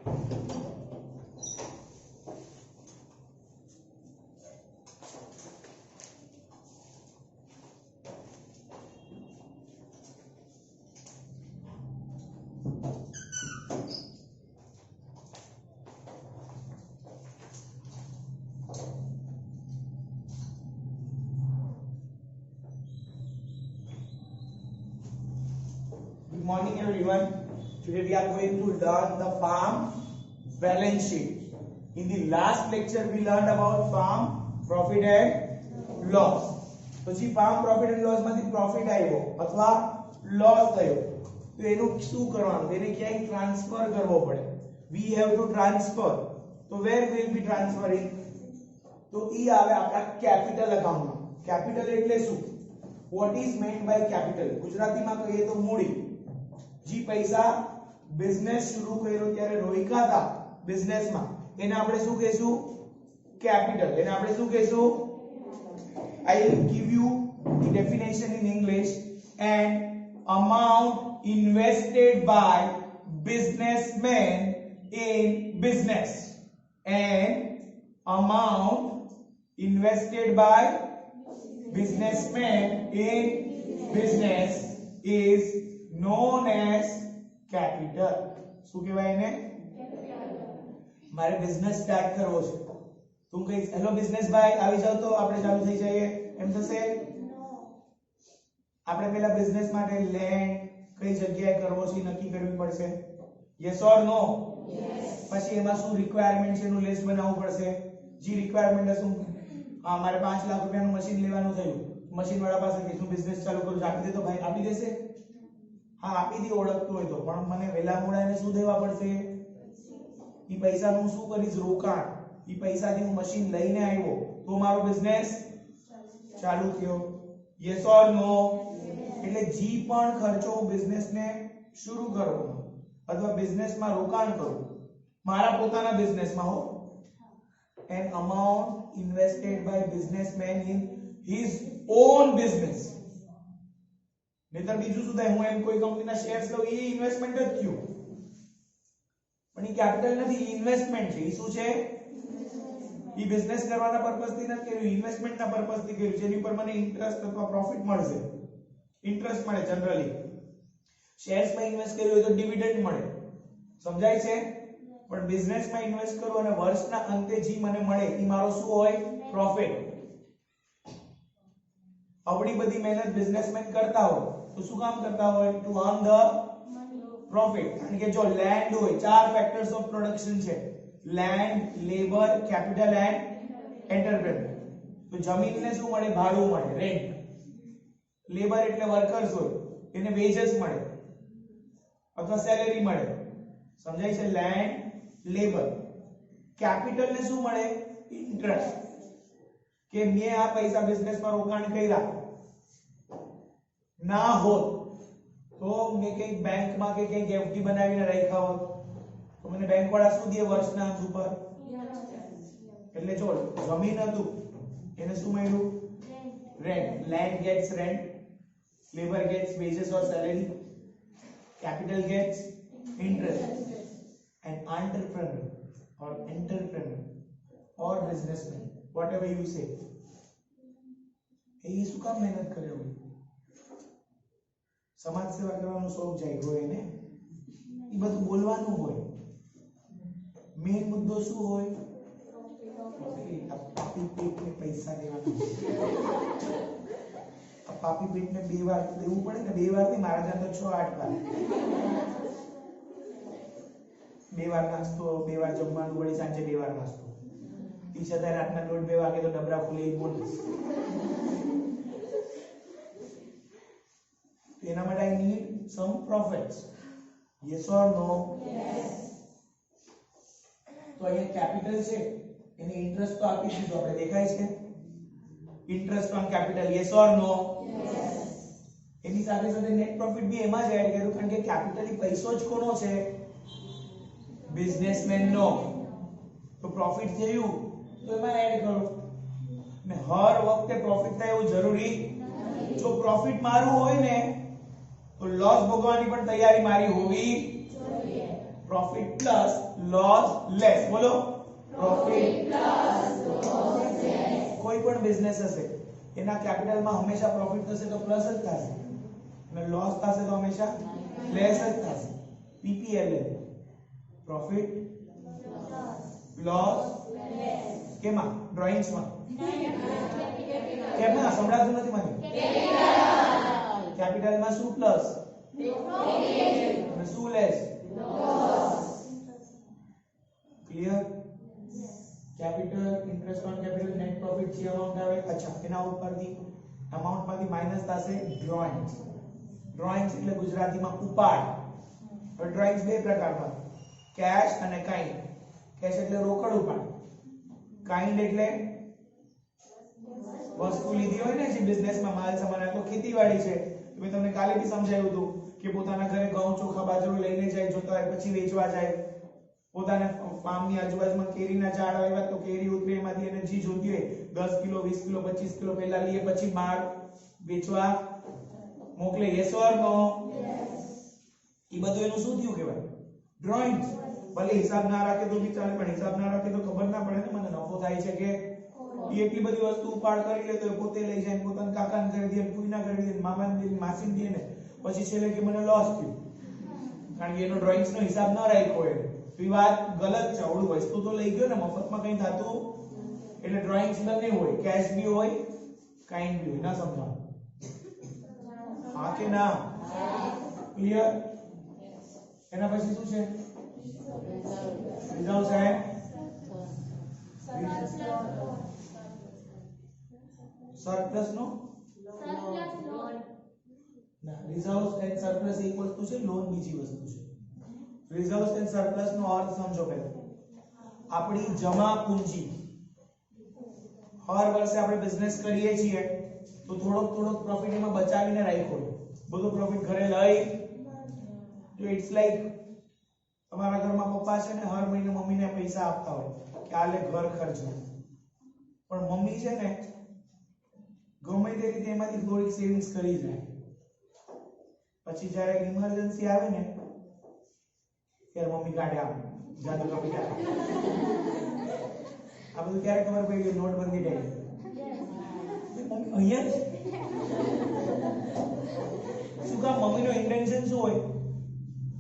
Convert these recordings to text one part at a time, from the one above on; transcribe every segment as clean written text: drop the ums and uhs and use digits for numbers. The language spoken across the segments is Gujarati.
Good morning everyone. Today we are going to learn the farm balance sheet. In the last lecture we learned about farm profit and loss. પછી farm profit and loss માંથી profit આવ્યો અથવા loss થયો તો એનું શું કરવાનું, એને ક્યાંય ટ્રાન્સફર કરવો પડે. We have to transfer. તો where will be transferring? તો ઈ આવે આપણા કેપિટલ અકાઉન્ટમાં. કેપિટલ એટલે શું? What is meant by capital? ગુજરાતીમાં કહીએ તો મૂડી. જે પૈસા બિઝનેસ શરૂ કર્યો ત્યારે રોક્યા હતા બિઝનેસમાં, એને આપણે શું કહીશું? કેપિટલ. એને આપણે શું કહીશું? I will give you the definition in English. An amount invested by businessmen in business. An amount invested by businessmen in business is known as capital. શું કહેવાય એને? મારે બિઝનેસ સ્ટાર્ટ કરવો છે. તું કહીશ હેલો બિઝનેસ ભાઈ આવી જાવ તો આપણે ચાલુ થઈ જઈએ, એમ થશે? આપણે પહેલા બિઝનેસ માટે લેન્ડ કઈ જગ્યાએ કરવો છે નક્કી કરવી પડશે. Yes or no? યસ. પછી એમાં શું રિક્વાયરમેન્ટ છે એનું લિસ્ટ બનાવવું પડશે. જે રિક્વાયરમેન્ટ શું? હા, મારે 5 લાખ રૂપિયાનું મશીન લેવાનું થયું. મશીન વાળા પાસે કીધું બિઝનેસ ચાલુ કરું, આપી દે તો ભાઈ આપી દેશે? હા, આપી દે ઓળખતો હોય તો. પણ મને વેલા મોડા એને શું દેવા પડશે? ઈ પૈસાનું શું કરીશ? રોકાણ. ઈ પૈસાથી હું મશીન લઈને આવ્યો તો મારો બિઝનેસ ચાલુ થયો. યસ ઓર નો? એટલે જી પણ ખર્ચો બિઝનેસને શરૂ કરવાનો અથવા બિઝનેસમાં રોકાણ કરવું, મારા પોતાના બિઝનેસમાં હો. An amount invested by businessman in his own business. નહીતર બીજું શું થાય? હું એમ કોઈ કંપનીના શેર્સ લઉં, એ ઇન્વેસ્ટમેન્ટ જ થયું, પણ એ કેપિટલ નથી, ઇન્વેસ્ટમેન્ટ છે. એ શું છે? એ બિઝનેસ કરવાના પર્પસથી નથી કર્યું, ઇન્વેસ્ટમેન્ટના પર્પસથી કર્યું, જેની પર મને ઇન્ટરેસ્ટ અથવા પ્રોફિટ મળશે. ઇન્ટરેસ્ટ મળે જનરલી. શેર્સમાં ઇન્વેસ્ટ કર્યું હોય તો ડિવિડન્ડ મળે. સમજાય છે? પણ બિઝનેસમાં ઇન્વેસ્ટ કરો અને વર્ષના અંતે જે મને મળે એ મારો શું હોય? પ્રોફિટ. આવડી બધી મહેનત બિઝનેસમેન કરતા હોય તો શું કામ કરતા હોય? To earn the profit. કારણ કે જો લેન્ડ હોય, 4 ફેક્ટર્સ ઓફ પ્રોડક્શન છે: land, labour, capital and entrepreneur. તો જમીનને શું મળે? ભાડું મળે, રેન્ટ. લેબર એટલે વર્કર્સ હોય, એને વેजेस મળે અથવા સેલેરી મળે. સમજાય છે? Land, labour. કેપિટલ ને શું મળે? ઇન્ટરેસ્ટ. કે મેં આ પૈસા બિઝનેસમાં રોકાણ કર્યા ના હોત તો મેં કઈ બેંકમાં કે કઈ એફડી બનાવીને રાખ્યા હોત તો મને બેંક વાળા શું દે વર્ષના અંત ઉપર? એટલે જો જમીન હતું એને શું મળ્યું? Rent. Land gets rent, labour gets wages or salary, capital gets interest, and entrepreneur or businessman, whatever you say, એ શું કામ મહેનત કરે હોય? સમાજ સેવા કરવાનો શોખ જાગ્યો એને, એ બધું બોલવાનું હોય. મેઇન મુદ્દો શું હોય? પાપી પેટને પૈસા દેવાના. પાપી પેટને 2 વાર દેવું પડે ને? 2 વાર નહીં, મારા ત્યાં તો 6-8 વાર. 2 વાર નાસ્તો, 2 વાર જમવાનું, વળી સાંજે 2 વાર નાસ્તો. ઈ છતાં રાતના 1:30-2 વાગે તો ડબરા ખુલે ઈ બોલ. એના માટે I need some profits. Yes or no? Yes. તો અહીંયા કેપિટલ છે, એને ઇન્ટરેસ્ટ તો આપી દીધો આપણે, દેખાય છે? Interest on capital. Yes or no? Yes. એની સાથે સાથે નેટ પ્રોફિટ બી એમાં જ એડ કર્યું, કારણ કે કેપિટલી પૈસો જ કોનો છે? બિઝનેસમેન નો. તો પ્રોફિટ થયું તો એમાં એડ કરો. ને હર વખતે પ્રોફિટ થાય એવું જરૂરી નથી. જો પ્રોફિટ મારું હોય ને તો લોસ ભોગવવાની પણ તૈયારી મારી હોવી જોઈએ. प्रॉफिट प्लस लॉस लेस बोलो प्रॉफिट प्लस लॉस लेस कोई पण बिઝનેસ હશે એના કેપિટલમાં હંમેશા પ્રોફિટ થશે તો પ્લસ જ થશે અને લોસ થશે તો હંમેશા લેસ જ થશે પીપીએલ प्रॉफिट लॉस કેમાં ડ્રોઈંગ્સમાં કેમાં સંભળાતું નથી મને કેપિટલમાં શું પ્લસ અને શું less clear capital interest on capital net profit જે અમાઉન્ટ આવે અચ્છા એના ઉપરથી અમાઉન્ટ માંથી માઈનસ થશે ડ્રોઈંગ્સ ડ્રોઈંગ્સ એટલે ગુજરાતીમાં ઉપાડ હવે ડ્રોઈંગ્સ બે પ્રકારના કેશ અને કાઇન્ડ કેશ એટલે રોકડ ઉપાડ કાઇન્ડ એટલે વસ્તુ લીધી હોય ને જે બિઝનેસમાં માલ સામાન તો ખેતીવાડી છે મેં તમને કાલે બી સમજાવ્યું હતું કે પોતાના ઘરે ઘઉં ચોખા બાજરો લઈને જાય જોતા હોય પછી વેચવા જાય પોતાના ફાર્મની આજુબાજુમાં કેરીના ઝાડ આવ્યા તો કેરી ઉતરે એમાંથી એને જી જોતી હોય 10 કિલો 20 કિલો 25 કિલો પહેલા લઈએ પછી માળ વેચવા મોકલે યસ ઓર નો ઈ બધું એનું શું થયું કહેવાય ડ્રોઈંગ્સ ભલે હિસાબ ના રાખે તો બી ચાલે પણ હિસાબ ના રાખે તો ખબર ના પડે ને મને નફો થાય છે કે ઈ એટલી બધી વસ્તુ ઉપાડ કરી લે તો એ પોતે લઈ જાય પોતાના કાકાને કરી દે ફૂઈના કરી દે મામાને દે માસીને દે ને પછી છેલ્લે કે મને લોસ થયું કારણ કે એનો ડ્રોઈંગ્સ નો હિસાબ ન રાખ્યો હોય તો ઈ વાત ગલત છે ઓળું વસ્તુ તો લઈ ગયો ને મફતમાં કઈ થાતું એટલે ડ્રોઈંગ્સ બંને હોય કેશ બી હોય કાઇન્ડ બી હોય ના સમજાવ હા કે ના ક્લિયર એના પછી શું છે રિઝર્વ્સ એન્ડ સરપ્લસ નો ના રિઝર્વ્સ એન્ડ સરપ્લસ એક વસ્તુ છે લોન બીજી વસ્તુ છે રિઝર્વ્સ એન્ડ સરપ્લસ નો અર્થ સમજો પહેલા આપણી જમા પૂંજી હર વર્ષે આપણે બિઝનેસ કરીએ છીએ તો થોડોક પ્રોફિટ એમાં બચાવીને રાખ્યો બધો પ્રોફિટ ઘરે લઈ તો ઇટ્સ લાઈક તમારા ઘરમાં પપ્પા છે ને હર મહિને મમ્મીને પૈસા આપતા હોય કે આલે ઘર ખર્ચ પણ મમ્મી છે ને ગમે તે રીતે એમાંથી થોડીક સેવિંગ્સ કરી જાય પછી જ્યારે ઇમરજન્સી આવે ને ત્યારે મમ્મી કાઢે આમ જાદુ કરી કાઢે આ બધું ક્યારે ખબર પડી નોટબંધી ટાઈમ મમ્મી અહીંયા શું કામ મમ્મીનો ઇન્ટેન્શન શું હોય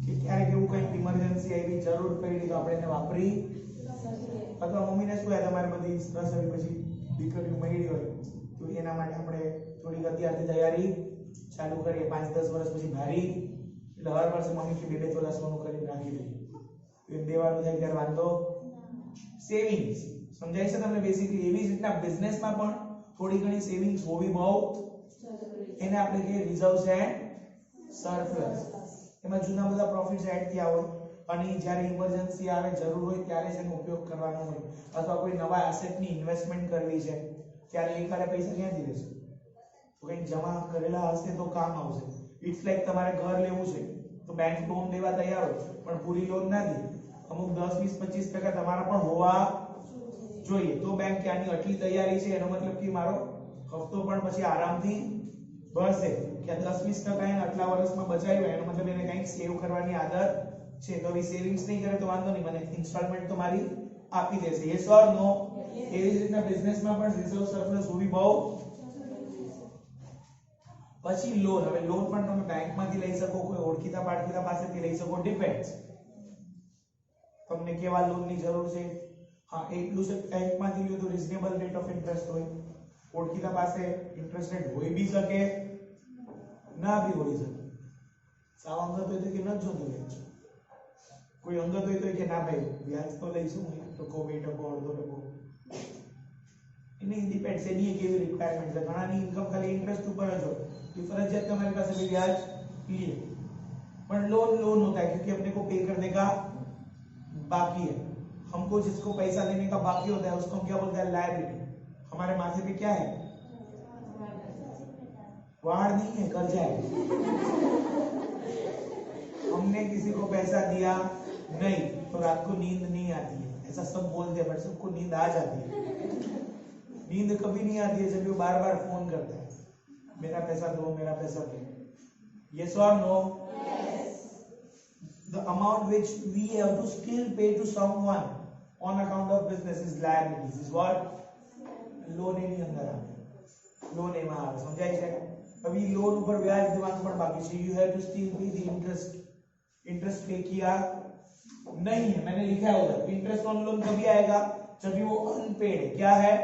કે ક્યારેક એવું કંઈક ઇમરજન્સી આવી જરૂર પડી તો આપણે એને વાપરી અથવા મમ્મીને શું હોય તમારે બધી રસોઈ પછી દીકરીઓ મળી હોય તો એના માટે આપણે થોડીક અત્યારથી તૈયારી ચાલુ કરીએ 5-10 વર્ષ પછી ભારી એટલે હર વર્ષે મમ્મી કે 2 તોલા સોનું કરીને રાખી દઈએ તો દેવાનું થાય ત્યારે વાંધો સેવિંગ્સ સમજાય છે તમને બેસિકલી એવી જ રીતના બિઝનેસમાં પણ થોડી ઘણી સેવિંગ્સ હોવી બહુ એને આપણે કહીએ રિઝર્વ્સ એન્ડ સરપ્લસ એમાં જૂના બધા પ્રોફિટ્સ એડ થયા હોય અને જ્યારે ઇમરજન્સી આવે જરૂર હોય ત્યારે જ એનો ઉપયોગ કરવાનો હોય અથવા કોઈ નવા એસેટની ઇન્વેસ્ટમેન્ટ કરવી છે ત્યારે એકારે પૈસા ક્યાંથી લેશો તો કંઈક જમા કરેલા હશે તો કામ આવશે ઇટ્સ લાઈક તમારે ઘર લેવું છે તો બેંક લોન દેવા તૈયાર હોય પણ પૂરી લોન ના દે અમુક 10-20-25% તમારા પણ હોવા જોઈએ તો બેંક કે આની આટલી તૈયારી છે એનો મતલબ કે મારો હફતો પણ પછી આરામથી ભરશે કે 10-20% એને આટલા વર્ષમાં બચાવ્યું એનો મતલબ એને કંઈક સેવ કરવાની આદત છે તો એ સેવિંગ્સ નહીં કરે તો વાંધો નહીં મને ઇન્સ્ટોલમેન્ટ તો મારી આપી દેશે યસ ઓર નો એવી જ રીતના બિઝનેસમાં પણ રિઝર્વ સરપ્લસ હોવી બહુ પછી લોન હવે લોન પણ તમે બેંકમાંથી લઈ શકો કોઈ ઓળખીતા પાડખીતા પાસેથી લઈ શકો ડિપેન્ડ્સ તમને કેવા લોનની જરૂર છે હા એટલું છે બેંકમાંથી લ્યો તો રીઝનેબલ રેટ ઓફ ઇન્ટરેસ્ટ હોય ઓળખીતા પાસે ઇન્ટરેસ્ટ રેટ હોય બી શકે ના બી હોઈ શકે સાવ અંગત હોય તો કે ન જોતું લે કોઈ અંગત હોય તો કે ના ભાઈ વ્યાજ તો લઈશું ટકો 2 ટકો અડધો ટકો એની ડિપેન્ડ્સ એની કેવી રિક્વાયરમેન્ટ છે ઘણાની ઇન્કમ ખાલી ઇન્ટરેસ્ટ ઉપર જ હોય तो फर्जियत हमारे पास अभी ब्याज लिए पर लोन होता है क्योंकि अपने को पे करने का बाकी है हमको जिसको पैसा देने का बाकी होता है उसको हम क्या बोलते हैं लायबिलिटी हमारे माथे पे क्या है वाड़ नहीं है कर्जा है हमने किसी को पैसा दिया नहीं तो रात को नींद नहीं आती है ऐसा सब बोलते हैं बट सबको नींद आ जाती है नींद कभी नहीं आती है जब वो बार बार फोन करता है मेरा पैसा दो मेरा पैसा दो यस और no the amount which we have to still pay to someone on account of business is liabilities. Is what? Loan એની અંદર આવે, લોન એમાં આવે, સમજાય છે? હવે લોન ઉપર વ્યાજ દેવાનું પણ બાકી છે. you have to still pay the interest. Interest पे किया नहीं है, मैंने लिखा है उधर. इंटरेस्ट ऑन लोन कभी आएगा जब वो अनपेड है. क्या है?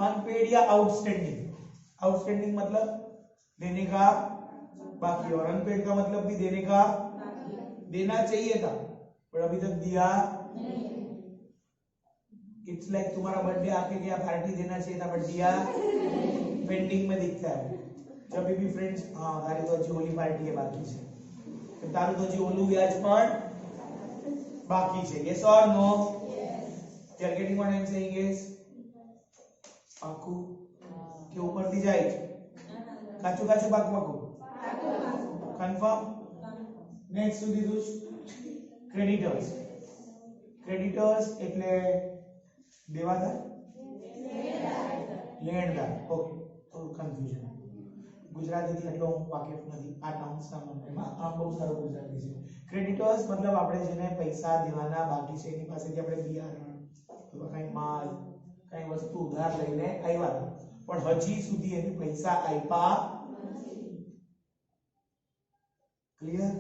अनपेड या आउटस्टैंडिंग. आउटस्टैंडिंग मतलब देने का बाकी, और अनपेड का मतलब भी देने का, देना चाहिए था पर अभी तक दिया नहीं. इट्स लाइक तुम्हारा बर्थडे आके गया, पार्टी देना चाहिए था बट दिया पेंडिंग में दिखता है. जब भी फ्रेंड्स, हाँ तारी तो अच्छी होली पार्टी है बाकी છે, તારું તો હજી ઓલું વ્યાજ પણ બાકી છે. yes or no? you are getting what I am saying is પાકું કે ઉપરથી જાય છે? કાચું કાચું પાકું પાકું કન્ફર્મ. નેક્સ્ટ સુધી દુશ ક્રેડિટર્સ. ક્રેડિટર્સ એટલે દેવાદાર, લેણદાર. ઓકે, થોડું કન્ફ્યુઝન. ગુજરાતીથી એટલો હું વાકેફ નથી આ ટર્મ્સના મામલામાં. આમ બહુ સારું ગુજરાતી છે. ક્રેડિટર્સ મતલબ આપણે જેને પૈસા દેવાના બાકી છે એની પાસેથી આપણે બિયારણ અથવા કંઈ માલ, કંઈ વસ્તુ ઉધાર લઈને આવ્યા પણ હજી સુધી એની પૈસા આપ્યા ક્લિયર.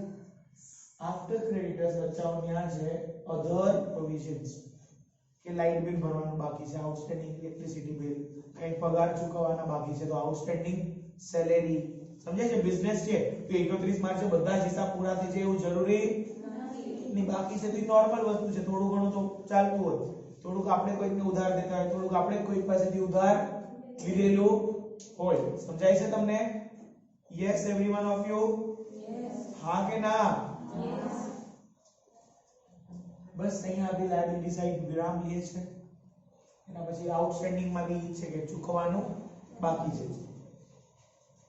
આફ્ટર ક્રેડિટર્સ બચાવ ત્યાં છે અધર પ્રોવિઝન્સ, કે લાઇટ બિલ ભરવાનું બાકી છે, આઉટસ્ટેન્ડિંગ ઇલેક્ટ્રિસિટી બિલ, કંઈ પગાર ચૂકવવાના બાકી છે તો આઉટસ્ટેન્ડિંગ સેલેરી. સમજે છે? બિઝનેસ છે તો 31 માર્ચે બધા જ હિસાબ પૂરા થઈ જાય એવું જરૂરી નહીં. બાકી છે તો એ નોર્મલ વસ્તુ છે, થોડું ઘણું તો ચાલતું હોય. થોડુંક આપણે કોઈને ઉધાર દેતા હોય, થોડુંક આપણે કોઈ પાસેથી ઉધાર લીધેલું હોય. સમજાય છે તમને? Yes everyone of you? હા કે ના? બસ અહીંયા આપણી લાયબિલિટી સાઈડ વિરામ લે છે. એના પછી આઉટસ્ટેન્ડિંગ માં બી છે કે ચૂકવવાનું બાકી છે.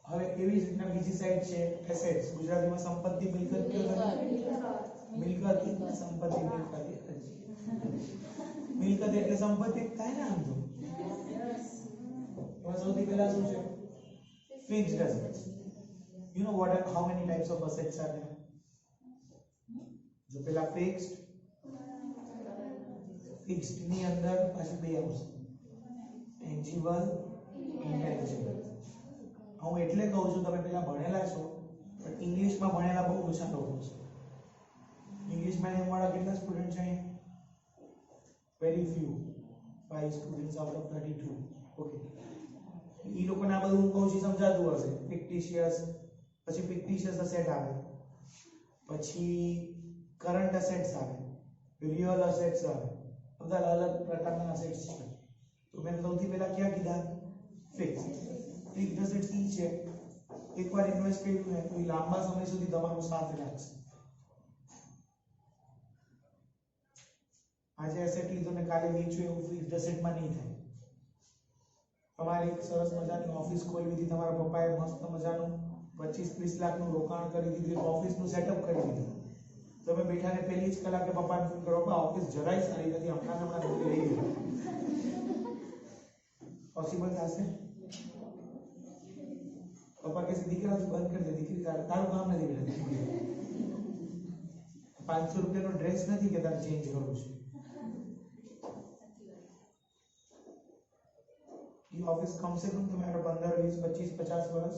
હવે એવી જ રીતના બીજી સાઈડ છે એસેટ્સ. ગુજરાતીમાં સંપત્તિ, મિલકત કયો થાય? મિલકત, સંપત્તિ, મિલકત. મિલકત એટલે સંપત્તિ થાય ને આમ તો. એમાં સૌથી પહેલા શું છે? Fixed assets. You know what how many types of assets are there? જો પેલા ફિક્સ્ડ ની અંદર પાછી બે આવશે, ટેન્જિબલ, ઇન્ટેન્જિબલ. હું એટલે કહું છું તમે પેલા ભણેલા છો પણ ઇંગ્લિશમાં ભણેલા બહુ ઓછા લોકો છે. ઇંગ્લિશમાં અમારા કેટલા સ્ટુડન્ટ છે? Very few, 5 students out of 32. Okay, ઈ લોકોને આ બધું હું કહું છું સમજાતું હશે. ફિક્ટિશિયસ, પછી ફિક્ટિશિયસ એસેટ આવે, પછી કરંટ એસેટ્સ આવે, રિયલ એસેટ્સ આવે. બધા અલગ પ્રકારના એસેટ્સ છે. તો મેં સૌથી પહેલા ક્યાં કીધા? ફિક્સ્ડ. ફિક્સ્ડ એસેટ્સ ઈ છે એકવાર ઇન્વેસ્ટ કર્યું ને તો એ લાંબા સમય સુધી તમારો સાથ રાખશે. આજે એસેટ લીધો ને કાલે વેચ્યું એવું ફિક્સ્ડ એસેટમાં નહીં થાય. તમારે એક સરસ મજાની ઓફિસ ખોલવી હતી, તમારા પપ્પાએ મસ્ત મજાનું 25-30 લાખનું રોકાણ કરી દીધું, ઓફિસનું સેટઅપ કરી દીધું. તમે બેઠા ને પહેલી જ કલાકે પપ્પાને ફોન કરો, પપ્પા ઓફિસ જરાય સારી નથી, હમણાં ખોલી રહી છે. પોસિબલ થશે? પપ્પા કે દીકરા બંધ કરી દે, દીકરી તારું કામ નથી બેટા. 500 રૂપિયાનો ડ્રેસ નથી કે તારે ચેન્જ કરવું છે. ये ऑफिस कम से कम तुम्हारे 15, 20, 25, 50 वर्ष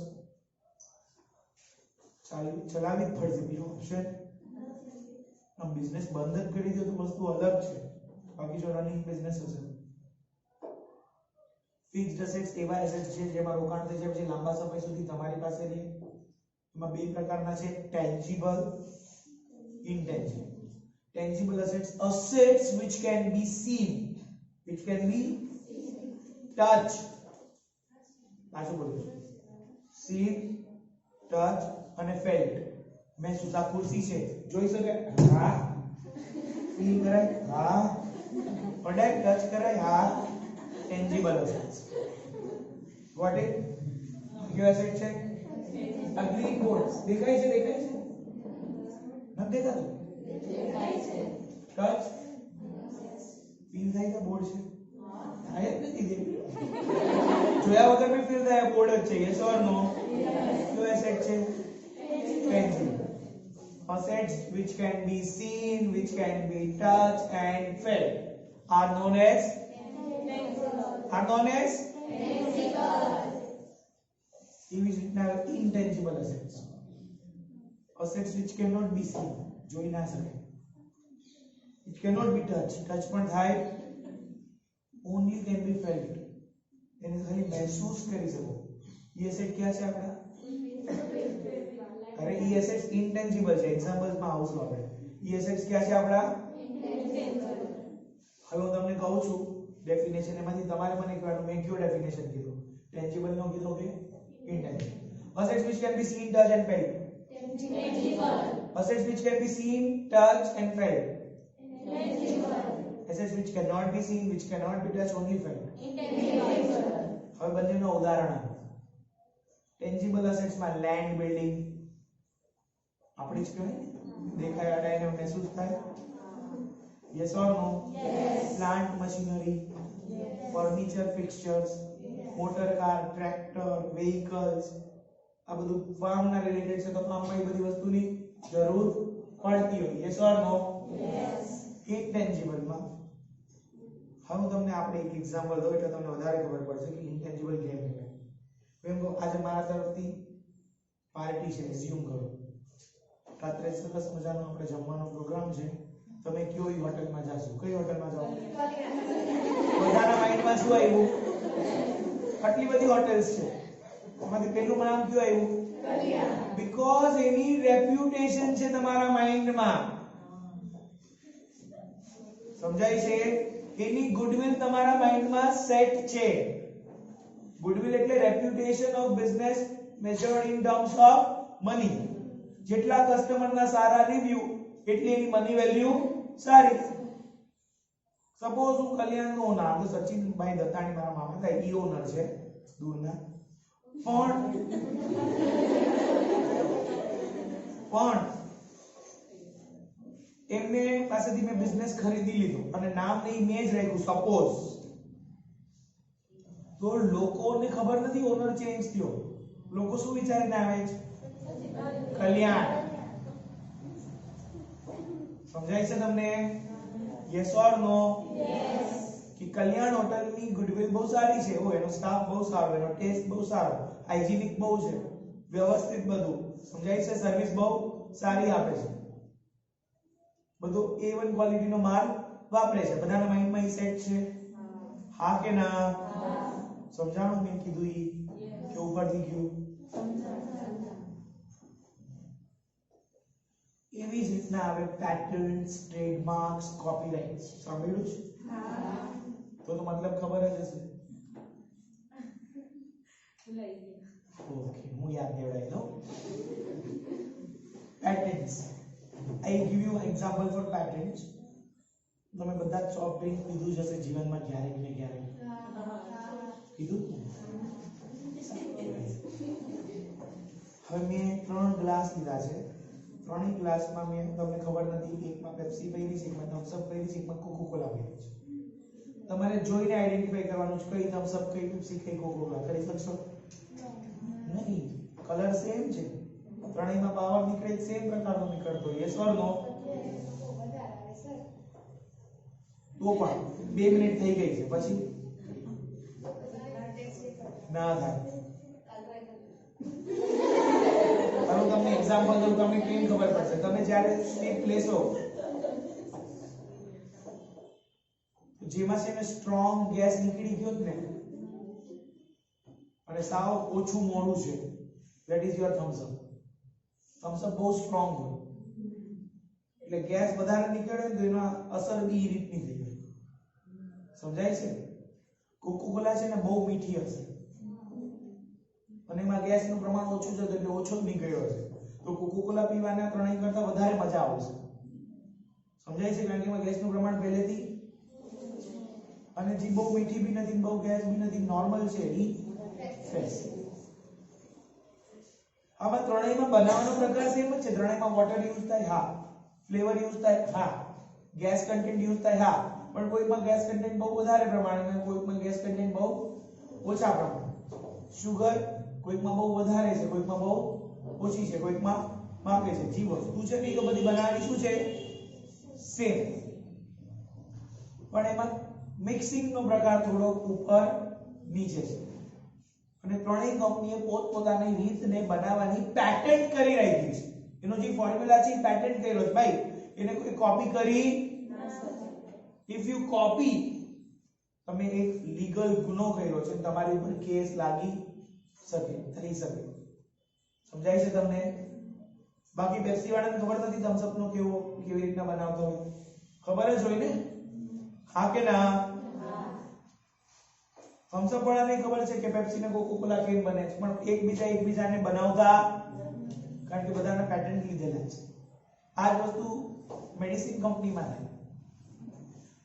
चलावी જ પડશે. બીજો ઓપ્શન આમ બિઝનેસ બંધ જ કરી દો તો વસ્તુ અલગ છે, બાકી જો રનિંગ બિઝનેસ હશે. ફિક્સ્ડ એસેટ્સ એવા એસેટ્સ છે જેમાં રોકાણ થઈ જાય પછી લાંબા સમય સુધી તમારી પાસે રહે. એમાં બે પ્રકારના છે, tangible, intangible. Tangible assets, assets which can be seen, which can be touch, પાછું બોલું, seen, touch અને felt. મેં સુતા ખુરશી છે, જોઈ શકે? હા. ફીલ કરાય? હા. પડાય, ટચ કરાય? હા. Tangible assets. Got it? કયો એસેટ છે? અગ્રી બોર્ડ. દેખાય છે? દેખાય છે? નથી દેખાતું? દેખાય છે. ટચ ફીલ થાય કે બોર્ડ છે? આય જ નથી દેખાતું. જોયા વગર બી ફીલ થાય બોર્ડ જ છે. યસ ઓર નો? કયો એસેટ છે? Tangible. assets which can be seen, which can be touched and felt are known as એવી જ રીતના intangible assets. Assets which cannot be seen, જોઈ ના શકાય. It cannot be touched, touch પણ થાય, only can be felt, એને ખાલી મહેસૂસ કરી શકો. એ એસેટ ક્યાં છે આપણા? અરે એ એસેટ્સ ઇન્ટેન્જિબલ છે. એક્ઝામ્પલ્સ માં આવશું આપણે. એ એસેટ્સ ક્યાં છે આપણા? ઇન્ટેન્જિબલ. હવે હું તમને કહું છું ડેફિનેશન, એમાંથી તમારે મને કહેવાનું મેં કયો ડેફિનેશન કીધું, ટેન્જિબલ નો કીધો કે intangible. Assets which can be seen, touched and felt. Tangible. Assets which can be seen, touched and felt. Tangible. Assets which cannot be seen, which cannot be touched, only felt. Intangible. હવે બંનેનો ઉદાહરણ આપો. ટેન્જિબલ અસેટ્સ માં લેન્ડ બિલ્ડિંગ આપણી જ કહેવાય, દેખાય અડાઈને મહેસૂસ થાય. Yes or no? Yes. Plant machinery, furniture fixtures, motor car, tractor, vehicles, આ બધું ફાર્મ ના રિલેટેડ છે, તો ફાર્મમાં એ બધી વસ્તુની જરૂર પડતી હોય. Yes or no? Yes. Intangible માં હવે હું તમને આપણે એક એક્ઝામ્પલ દઉં એટલે તમને વધારે ખબર પડશે કે ઇન્ટેન્જિબલ કેમ કહેવાય. એમ કહો, આજે મારા તરફથી પાર્ટી છે, એઝ્યુમ કરો રાત્રે સરસ મજાનો આપણે જમવાનો પ્રોગ્રામ છે, તમે કયો ઈ હોટલમાં જાશો, કઈ હોટલમાં જાઓ? બધાના માઇન્ડમાં શું આવ્યું? આટલી બધી હોટેલ્સ છે, એમાંથી પહેલું નામ કયું આવ્યું? કલ્યાણ. બીકોઝ એની રેપ્યુટેશન છે તમારા માઇન્ડમાં. સમજાય છે? એની ગુડવિલ તમારા માઇન્ડમાં સેટ છે. ગુડવિલ એટલે reputation of business measured in terms of money. જેટલા કસ્ટમરના સારા રિવ્યુ એટલી એની મની વેલ્યુ સારી. સપોઝ હું કલ્યાણનો ઓનર, તો સચિનભાઈ દત્તાણી મારા મામા થાય, ઈ ઓનર છે દૂરના, પણ એમને પાસેથી મેં બિઝનેસ ખરીદી લીધો અને નામ ને મેં જ રાખ્યું સપોઝ, તો લોકોને ખબર નથી ઓનર ચેન્જ થયો, લોકો શું વિચારીને આવે છે? કલ્યાણ. સમજાય છે તમને? Yes or no? યસ. કે કલ્યાણ હોટલની ગુડવિલ બહુ સારી છે, ઓ એનો સ્ટાફ બહુ સારો, એનો ટેસ્ટ બહુ સારો, હાઇજેનિક બહુ છે, વ્યવસ્થિત બધું. સમજાય છે? સર્વિસ બહુ સારી આપે છે, બધું A1 ક્વોલિટીનો માલ વાપરે છે. બધાના માઇન્ડમાં ઈ સેટ છે? હા કે ના? સમજાણું મેં કીધું ઈ કે ઉપરથી ગયું? એવી જ રીતના આવે પેટન્ટ્સ, ટ્રેડમાર્ક્સ, કોપીરાઇટ્સ. સાંભળ્યું છે? હા. તો મતલબ ખબર જ હશે. ઓકે, હું યાદ દેવડાવી દઉં. Patents, I give you example for patents. તમે બધા જ સોફ્ટ ડ્રિંક પીધું જ હશે જીવનમાં ક્યારેક ને ક્યારેક. પીધું? હવે મેં 3 ગ્લાસ લીધા છે, ત્રણેય ગ્લાસમાં મેં તમને ખબર નથી કે એકમાં પેપ્સી પીવી છે, એકમાં થમ્સ અપ પીવી છે, એકમાં કોકો કોલા પીવી છે. તમારે જોઈને આઈડેન્ટિફાઈ કરવાનું છે કઈ થમ્સ અપ, કઈ પેપ્સી, કઈ કોકો કોલા. કરી શકશો? નહીં. કલર સેમ છે, ત્રણેયમાં પાવર નીકળે સેમ પ્રકારનો નીકળતો. યસ ઓર નો? તો પણ 2 મિનિટ થઈ ગઈ છે, પછી ના થાય. હું તમને એક્ઝામ્પલ દઉં, તમને કેમ ખબર પડશે? તમે જ્યારે સ્ટીપ લેશો, જેમાં છે ને સ્ટ્રોંગ ગેસ નીકળી ગયો ને અને સાવ ઓછું મોડું છે, that is your Thums up. Thums up બહુ સ્ટ્રોંગ હોય એટલે ગેસ વધારે નીકળે તો એનો અસર બી એ રીતની થઈ જાય. સમજાય છે? કોકો કોલા છે ને બહુ મીઠી હશે અને એમાં ગેસનું પ્રમાણ ઓછું છે એટલે ઓછો જ નીકળ્યો હશે, તો કોકો કોલા પીવાના ત્રણેય કરતા વધારે મજા આવશે. સમજાય છે? કારણ કે એમાં ગેસનું પ્રમાણ પહેલેથી, અને જે બહુ મીઠી બી નથી, બહુ ગેસ બી નથી, નોર્મલ છે, રિફ્રેશ. આમાં ત્રણેયમાં બનાવવાનો પ્રકાર સેમ જ છે. ત્રણેયમાં વોટર યુઝ થાય, હા. ફ્લેવર યુઝ થાય, હા. ગેસ કન્ટેન્ટ યુઝ થાય, હા. પણ કોઈમાં ગેસ કન્ટેન્ટ બહુ વધારે પ્રમાણમાં અને કોઈમાં ગેસ કન્ટેન્ટ બહુ ઓછા પ્રમાણમાં. શુગર કોઈકમાં બહુ વધારે છે, કોઈકમાં બહુ ઓછી છે, કોઈકમાં માપે છે. જે વસ્તુ છે ને એ તો બધી બનાવવાની શું છે સેમ, પણ એમાં મિક્સિંગ નો પ્રકાર થોડો ઉપર નીચે છે. અને ત્રણેય કંપનીએ પોતપોતાની રીતને બનાવવાની પેટન્ટ કરી રાખી છે. એનો જે ફોર્મ્યુલા છે એ પેટન્ટ કર્યો છે ભાઈ, એને કોઈ કોપી કરી ઇફ યુ કોપી, તમે એક લીગલ ગુનો કર્યો છે, તમારી ઉપર કેસ લાગી શકે, થઈ શકે. સમજાય છે તમને? બાકી પેપ્સી વાળાને ખબર નથી થમ્સ અપ નો કેવી રીતના બનાવતો હોય, ખબર જ હોય ને? હા કે ના? થમ્સ અપ વાળાને ખબર છે કે પેપ્સી ને કોકો કોલા કેમ બને છે, પણ એકબીજાને બનાવતા, કારણ કે બધાના પેટન્ટ લીધેલા છે. આ જ વસ્તુ મેડિસિન કંપનીમાં થાય.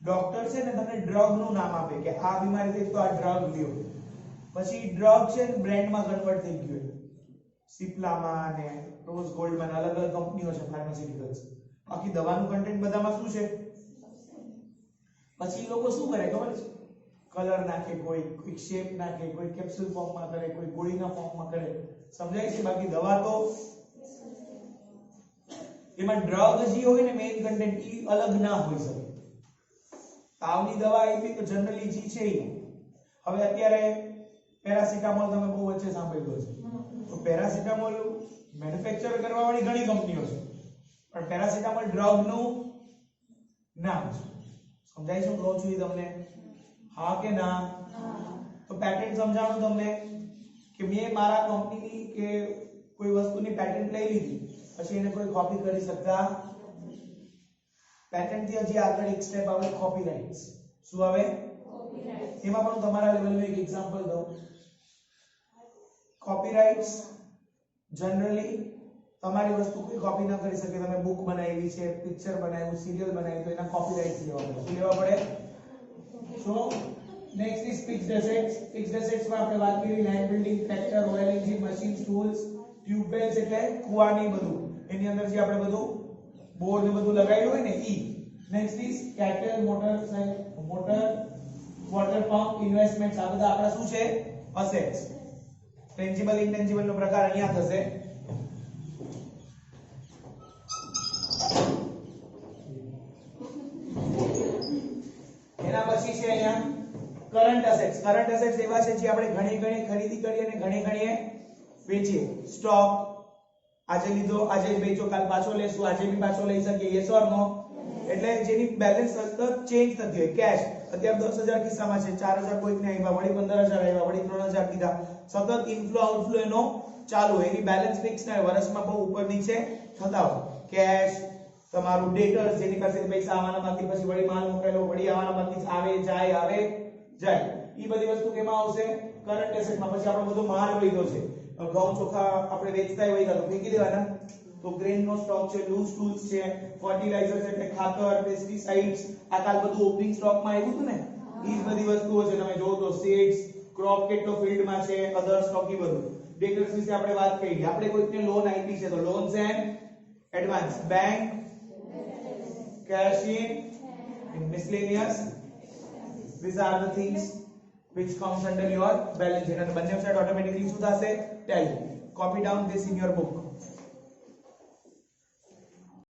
ડોક્ટર છે ને તમને ડ્રગ નું નામ આપે કે આ બીમારી થઈ તો આ ડ્રગ લ્યો, પછી ડ્રગ છે ને બ્રાન્ડમાં કન્વર્ટ થઈ ગયું, સિપ્લામાં અને રોઝ ગોલ્ડમાં અલગ અલગ કંપનીઓ છે ફાર્માસ્યુટિકલ્સ. બાકી દવાનું કન્ટેન્ટ બધામાં શું છે? પછી લોકો શું કરે ખબર છે? કલર નાખે, કોઈ શેપ નાખે, કોઈ કેપ્સ્યુલ ફોર્મમાં કરે, કોઈ ગોળીના ફોર્મમાં કરે. સમજાય છે? બાકી દવા તો એમાં ડ્રગ જે હોય ને મેઇન કન્ટેન્ટ એ અલગ ના હોઈ શકે. તાવની દવા એટલી તો જનરલી જે છે. હવે અત્યારે પેરાસિટામોલ તમે બહુ વચ્ચે સાંભળ્યું હશે, તો પેરાસિટામોલ મેન્યુફેક્ચર કરવા વાળી ઘણી કંપનીઓ છે, પણ પેરાસિટામોલ ડ્રગ નું નામ છે. સમજાય છે કહું છું તમને? હા કે ના? તો પેટન્ટ સમજાણું તમને કે મેં મારા કંપનીની કે કોઈ વસ્તુની પેટન્ટ લઈ લીધી, પછી એને કોઈ કોપી કરી શકતા. પેટન્ટ થી હજી આગળ એક સ્ટેપ આવે કોપીરાઇટ્સ. શું આવે? કોપીરાઇટ્સ. એમાં પણ તમારા લેવલનું એક એક્ઝામ્પલ દઉં. કોપીરાઇટ્સ જનરલી તમારી વસ્તુ કોઈ કોપી ન કરી શકે. તમે બુક બનાવી છે, પિક્ચર બનાવ્યું, સિરિયલ બનાવી, તો એના કોપીરાઇટ્સ લેવા પડે. શું લેવા પડે? So next is fixed assets. Fixed assets માં આપણે વાત કરી land, building, tractor, oil engine, machine, tools, tubewells એટલે કુવા ને બધું, એની અંદર જે આપણે બધું બોર ને બધું લગાવ્યું હોય ને ઈ. Next is cattle, motor, water pump, investments. આ બધા આપણા શું છે? એસેટ્સ. ટેન્જિબલ ઇન્ટેન્જિબલ નો પ્રકાર અહીંયા થશે. એના પછી છે અહીંયા કરંટ એસેટ્સ. કરંટ એસેટ્સ એવા છે જે આપણે ઘણી ખરીદી કરી અને ઘણી વેચીએ. સ્ટોક આજે લીધો, આજે જ વેચો, કાલ પાછો લેશું, આજે બી પાછો લઈ શકીએ. યસ ઓર નો? એટલે જેની બેલેન્સ સતત ચેન્જ થતી હોય. કેશ અત્યારે 10,000 કિસ્સામાં છે, 4,000 કોઈકને આવ્યા, વળી 15,000 આવ્યા, વળી 3,000 દીધા. સતત ઇનફ્લો આઉટફ્લો એનો ચાલુ હોય. એની બેલેન્સ ફિક્સ ના હોય, વર્ષમાં બહુ ઉપર નીચે થતા હોય. કેશ, તમારું ડેટર્સ, જેની પાસે પૈસા આવવાના બાકી, પછી વળી માલ મોકલેલો, વળી આવવાના બાકી, આવે જાય આવે જાય. ઈ બધી વસ્તુ કેમાં આવશે? કરંટ એસેટમાં. પછી આપણો બધો માલ વહીતો છે, ઘઉં ચોખા આપણે વેચતા હોય તો ફેંકી દેવાના, તો ગ્રેન નો સ્ટોક છે, લૂઝ ટૂલ્સ છે, ફર્ટિલાઇઝર્સ એટલે ખાતર, પેસ્ટિસાઇડ્સ, આ કાલ બધું ઓપનિંગ સ્ટોકમાં આવ્યું હતું ને, ઈ બધી વસ્તુઓ છે. તમે જોવો તો સીડ્સ, ક્રોપ કેટલો ફિલ્ડમાં છે, અધર સ્ટોક ઈ બધું. ડેટર્સ વિશે આપણે વાત કરી. આપણે કોઈકને લોન આપી છે તો loans and advance, bank, cash in miscellaneous, these are the things which comes under your balance sheet. અને બંને સાઈડ ઓટોમેટિકલી શું થશે? Tally. Copy down this in your book.